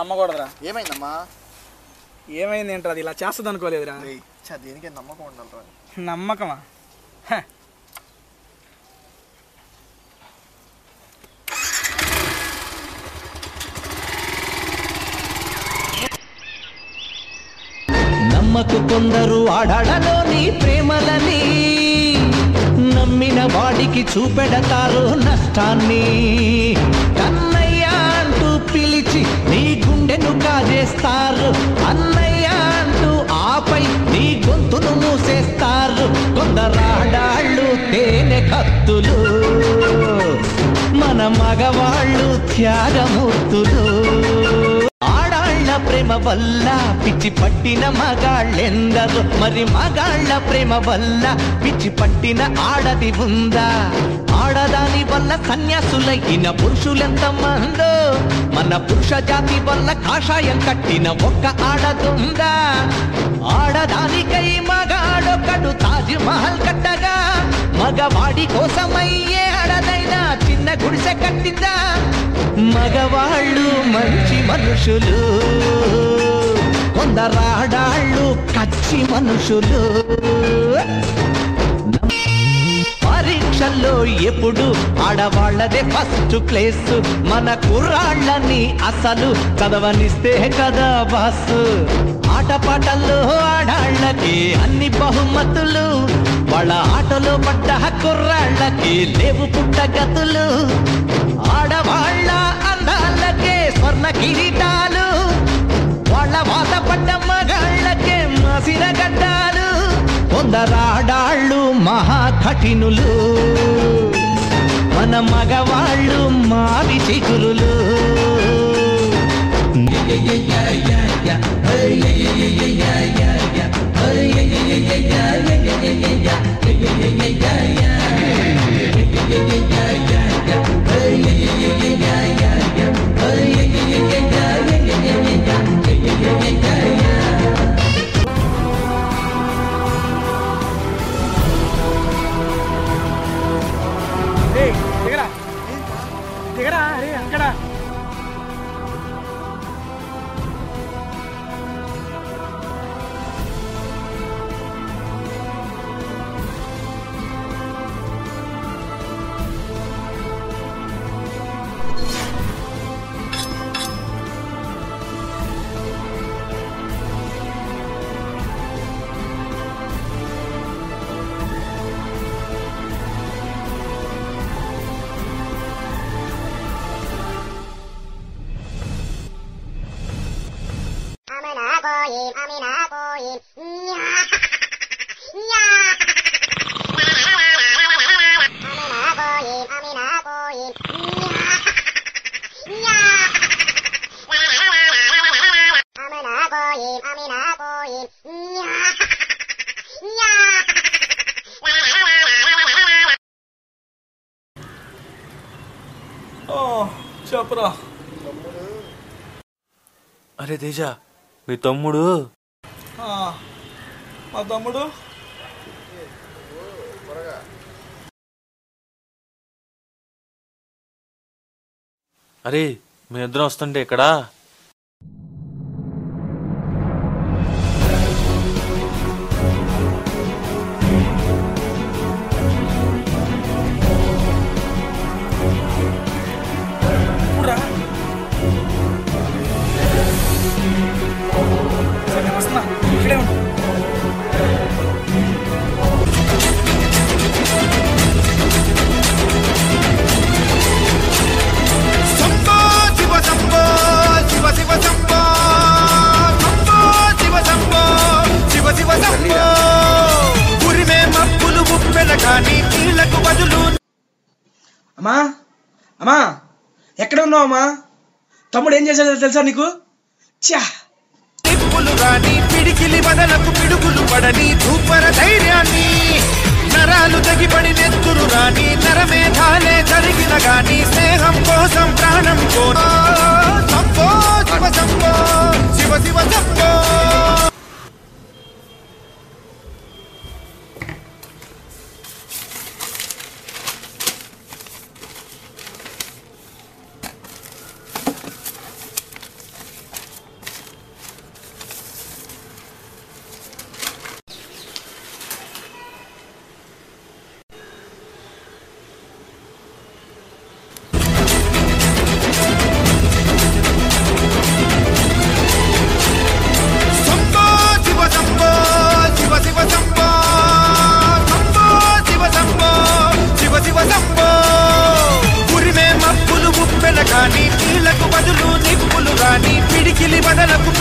నమ్మకూడదురా. ఏమైందమ్మా? ఏమైంది ఏంట్రా, అది ఇలా చేస్తుంది అనుకోలేదురా. దేనికే నమ్మకం ఉండాలిరా. నమ్మకమా? నమ్మకు కొందరు ఆడాడలోని ప్రేమలని, నమ్మిన వాడికి చూపెడతారు నష్టాన్ని. కన్నయ్య అంటూ పిలిచి నీ గుండెను కాజేస్తారు, అన్నయ్య అంటూ ఆపై నీ గొంతును మూసేస్తారు. కొందరాడాళ్ళు తేనె కత్తులు, మన మగవాళ్ళు త్యాగమూర్తులు. ప్రేమ వల్ల పిచ్చి పట్టిన మగాళ్ళెందరు, మరి మగాళ్ళ ప్రేమ వల్ల పిచ్చి పట్టిన ఆడది ఉందా? ఆడదాని వల్ల సన్యాసులైన పురుషులెంత మందో, మన పురుష జాతి వల్ల కాషాయం కట్టిన ఒక్క ఆడదుందా? ఆడదానికై మగాడొకడు తాజ్ మహల్ కట్టగా, మగవాడి కోసమయ్యే ఆడదైనా చిన్న గుడిసె కట్టిందా? మగవాళ్ళు మంచి మనుషులు, కొందరాడాళ్ళు కచ్చి మనుషులు. పరీక్షల్లో ఎప్పుడు ఆడవాళ్లదే ఫస్ట్ ప్లేస్, మన కుర్రాళ్ళని అసలు చదవనిస్తే కదా బాసు. ఆటపాటల్లో ఆడాళ్ళకి అన్ని బహుమతులు, వాళ్ళ ఆటలో పడ్డ కుర్రాళ్ళకి లేవు పుట్టగతులు. ఆడవాళ్ళ అందాలకే స్వర్ణ కిరీటాలు, వాళ్ళ బాధపడ్డ మగాళ్ళకే మాసిన గడ్డాలు. కొందరాడాళ్ళు మహా కఠినులు, మన మగవాళ్ళు మావి చిగురులు. దిగరా, అరే అక్కడ చెప్పురా. అరే తేజ, మీ తమ్ముడు. మా తమ్ముడు అరే మీ ఇద్దరం వస్తుంటే ఇక్కడ ఇక్కడే ఉండు. అమ్మా అమ్మా, ఎక్కడ ఉన్నావు అమ్మా? తమ్ముడు ఏం చేశాడో తెలుసా నీకు? చా రాని పిడికిలి బదలకు పిడుగులు పడని సూపర ధైర్యాన్ని, నరాలు తెగిపడి నెత్తురు రాని నరమేధాలే జరిగిన గాని స్నేహం కోసం ప్రాణం కోన సంభో శివ సంభో శివ శివ సంభో.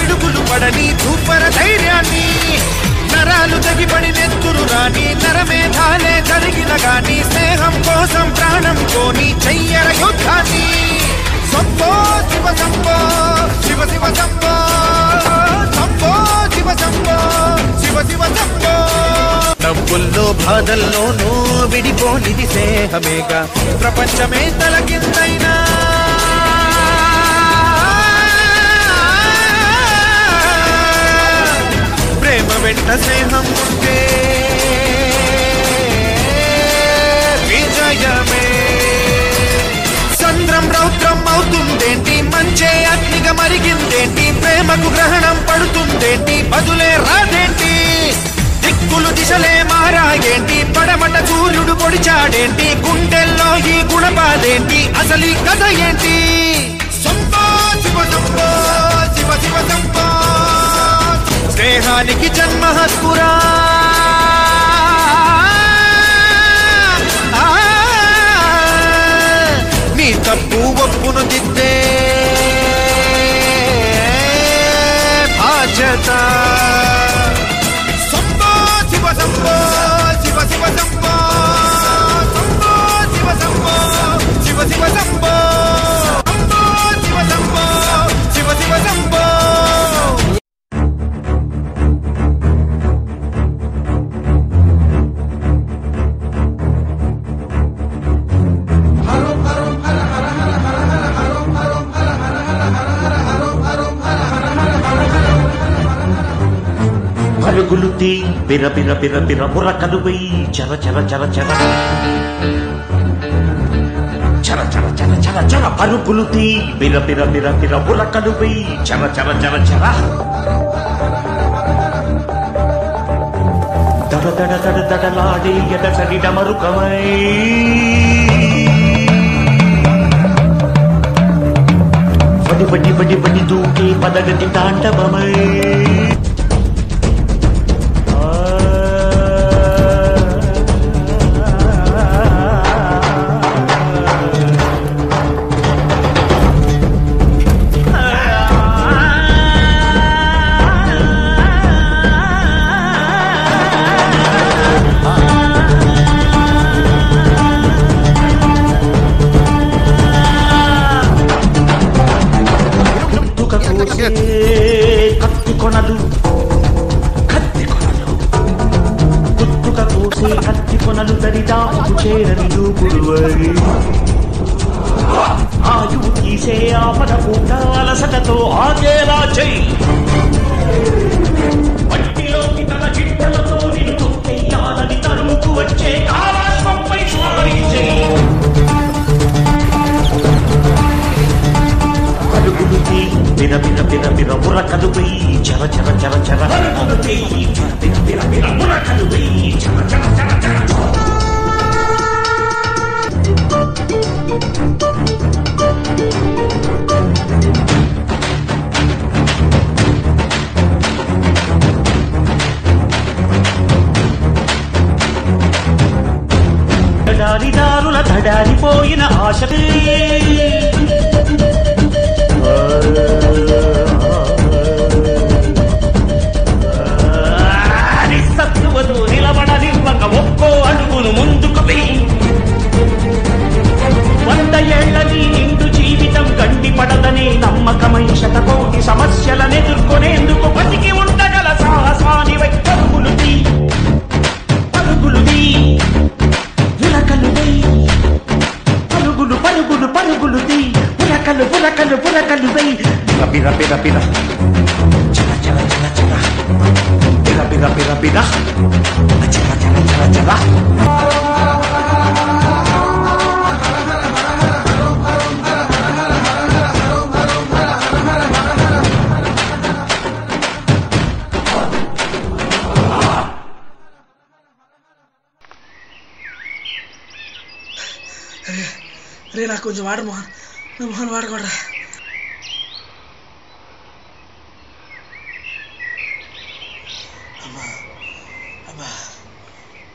పిడుగులు పడని ధూపర ధైర్యాన్ని నరాలు తెగిపడి నెత్తురు రాని నరమేధాలే జరిగిన గాని స్నేహం కోసం ప్రాణం కోని చెయ్యర యుద్ధాన్ని సంభో శివ సంభో శివ శివ సంభో సంభో శివ సంభో శివ శివ సంభో డబ్బుల్లో బాధల్లోనూ విడిపోనిది స్నేహమేగా ప్రపంచమే తలకిందైనా ప్రేమ వెంట స్నేహం ఉంటే విజయమే సంద్రం రౌద్రం అవుతుందేంటి మంచే అగ్నిగా మరిగిందేంటి ప్రేమకు గ్రహణం పడుతుందేంటి బదులే రాదేంటి దిక్కులు దిశలే మారాయేంటి పడమట సూర్యుడు పొడిచాడేంటి గుండెల్లో ఈ గుణపాదేంటి అసలు కథ ఏంటి సంభో శివ సంభో శివ శివ సంభో స్నేహానికి జన్మ హక్కురా నీ తప్పు ఒప్పును దిద్దే బాధ్యత సంభో శివ సంభో శివ శివ సంభో సంభో శివ సంభో శివ శివ సంభో సంభో శివ సంభో శివ శివ సంభో పరుగులు తీ బిర బిర బిర బిర బుర్రకలు వెయ్యి చర చర చర చర చర చర చర చర చర పరుగులు తీ బిర బిర బిర బిర బుర్రకలు వెయ్యి చర చర చర చర దడ దడ దడ దడలాడే ఎదటడి డమరుకమై వడి వడి వడి వడి దూకే పదగతి తాండవమై కత్తి కొనలు గుత్తుక కోసే కత్తి కొనలు దరిదాపు చేరని దూకుడువై ఆయువు తీసే ఆపద పూట అలసటతో ఆగేలా చెయ్యి పట్టిలోకి తన చిట్టలతో నిన్ను చెయ్యాలని తరుముకు వచ్చే కాలాత్మంపై స్వారీ చెయ్యి పరుగులు తీ బిర బిర బిర బిర బుర్రకలు వెయ్యి చర చర చర చర పరుగులు తీ బిర బిర బిర బిర బుర్రకలు వెయ్యి చర చర చర చర దడారిదారుల దడారిపోయిన ఆశలే సత్తువతో నిలబడనివ్వక ఒక్కో అడుగును ముందుకు వెయ్యి 100 ఏళ్ల నీ నిండు జీవితం గండిపడదని నమ్మకమై శతకోటి సమస్యలను ఎదుర్కొనేందుకు బతికి ఉండగల సాహసానివై పరుగులు తీ పరుగులు తీ పులకలు వెయ్యి పరుగులు పరుగులు పరుగులు తీ పులకలు పులకలు పులకలు వెయ్యి బిర బిర బిర చల చల చల చల బిర బిర బిర బిర చల చల చల చల రే నాకు కొంచెం వాడు మోహన్ నా మోహన్ వాడకూడరా అమ్మా అమ్మా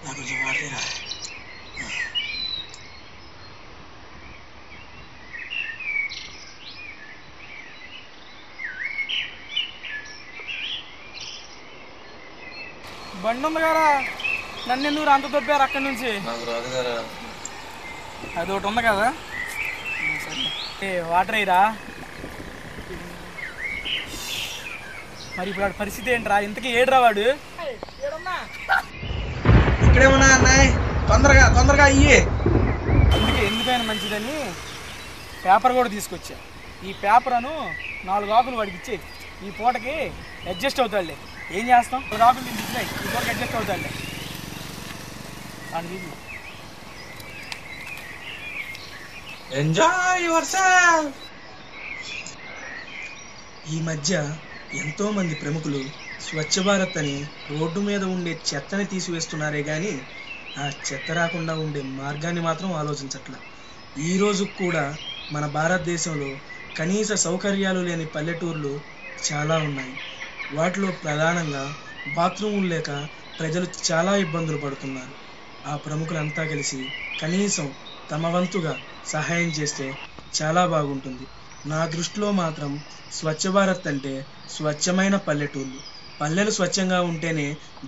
నాకు కొంచెం వాడలేరా బండి ఉంది కదా, నన్ను ఎందుకు అంత దొబ్బారు అక్కడి నుంచి? నాకు రాదు కదా. అది ఒకటి ఉంది కదా, వాటర్ అయ్యిరా. మరి ఇప్పుడు వాడి పరిస్థితి ఏంట్రా? ఇంతకీ ఏడురా వాడు? ఇక్కడేమన్నా అన్నాయ్, తొందరగా తొందరగా అయ్యి. అందుకే ఎందుకైనా మంచిదని పేపర్ కూడా తీసుకొచ్చా. ఈ పేపర్ అను 4 ఆకులు వాడికి ఇచ్చే, ఈ పూటకి అడ్జస్ట్ అవుతాడులే. ఏం చేస్తాం, 4 ఆకులు నేను ఇచ్చినాయి, ఈ పూటకి అడ్జస్ట్ అవుతాడులే. Enjoy yourself. ఈ మధ్య ఎంతో మంది ప్రముఖులు స్వచ్ఛ భారత్ అని రోడ్డు మీద ఉండే చెత్తని తీసివేస్తున్నారే కానీ ఆ చెత్త రాకుండా ఉండే మార్గాన్ని మాత్రం ఆలోచించట్ల. ఈ రోజు కూడా మన భారతదేశంలో కనీస సౌకర్యాలు లేని పల్లెటూర్లు చాలా ఉన్నాయి. వాటిలో ప్రధానంగా బాత్రూములు లేక ప్రజలు చాలా ఇబ్బందులు పడుతున్నారు. ఆ ప్రముఖులంతా కలిసి కనీసం తమ వంతుగా సహాయం చేస్తే చాలా బాగుంటుంది. నా దృష్టిలో మాత్రం స్వచ్ఛ భారత్ అంటే స్వచ్ఛమైన పల్లెటూళ్ళు. పల్లెలు స్వచ్ఛంగా ఉంటేనే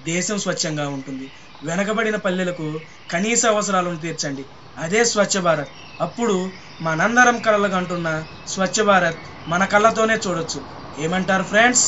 దేశం స్వచ్ఛంగా ఉంటుంది. వెనకబడిన పల్లెలకు కనీస అవసరాలను తీర్చండి, అదే స్వచ్ఛ భారత్. అప్పుడు మనందరం కలలుగంటున్న స్వచ్ఛ భారత్ మన కళ్ళతోనే చూడొచ్చు. ఏమంటారు ఫ్రెండ్స్?